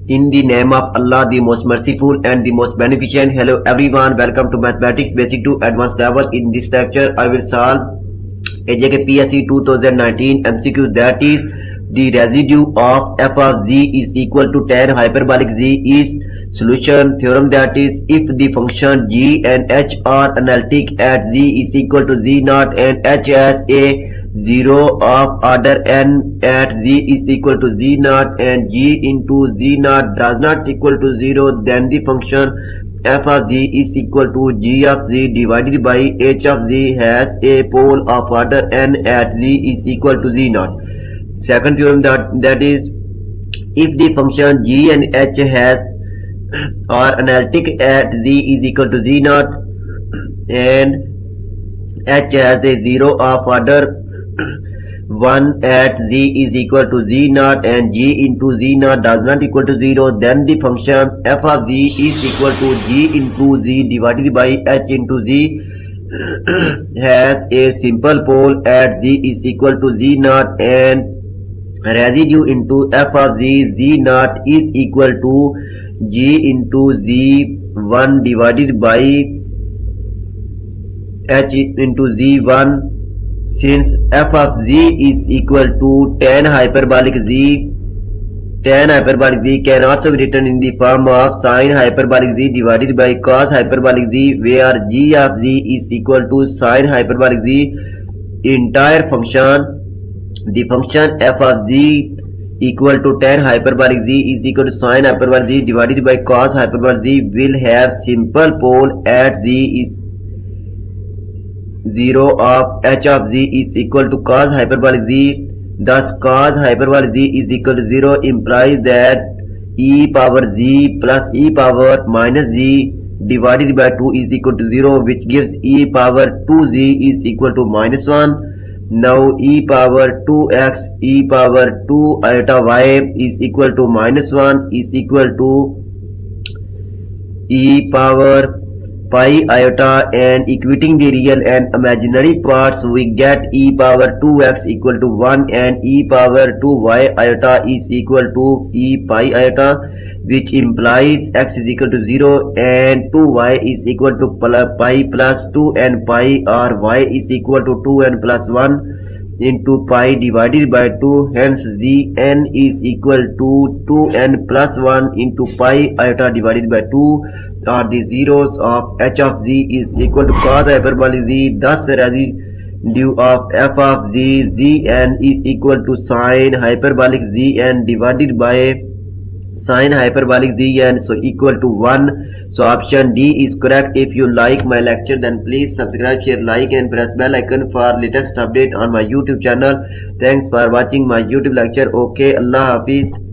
In the name of Allah, the most merciful and the most beneficent. Hello everyone, welcome to Mathematics Basic to Advanced Level. In this lecture, I will solve AJK PSC 2019 MCQ, that is the residue of f of z is equal to tan hyperbolic z is solution theorem, that is if the function g and h are analytic at z is equal to z naught and h has a 0 of order n at z is equal to z naught and g into z naught does not equal to 0, then the function f of z is equal to g of z divided by h of z has a pole of order n at z is equal to z naught. Second theorem, that is if the function g and h has are analytic at z is equal to z naught and h has a 0 of order 1 at z is equal to z naught and g into z naught does not equal to 0, then the function f of z is equal to g into z divided by h into z has a simple pole at z is equal to z naught and residue into f of z, z naught is equal to g into z1 divided by h into z1. Since f of z is equal to tan hyperbolic z can also be written in the form of sin hyperbolic z divided by cos hyperbolic z, where g of z is equal to sin hyperbolic z. Entire function, the function f of z equal to tan hyperbolic z is equal to sin hyperbolic z divided by cos hyperbolic z will have simple pole at z is 0 of h of z is equal to cos hyperbolic z. Thus cos hyperbolic z is equal to 0 implies that e power z plus e power minus z divided by 2 is equal to 0, which gives e power 2z is equal to minus 1. Now e power 2x e power 2 iota y is equal to minus 1 is equal to e power pi iota, and equating the real and imaginary parts we get e power 2x equal to 1 and e power 2y iota is equal to e pi iota, which implies x is equal to 0 and 2y is equal to pi plus 2 and pi, or y is equal to 2 and plus 1 into pi divided by 2. Hence zn is equal to 2n plus 1 into pi iota divided by 2, or the zeros of h of z is equal to cos hyperbolic z. Thus residue of f of z, zn is equal to sin hyperbolic zn divided by sin hyperbolic zn, so equal to 1. So option D is correct. If you like my lecture, then please subscribe, share, like and press bell icon for latest update on my YouTube channel. Thanks for watching my YouTube lecture. Okay, Allah Hafiz.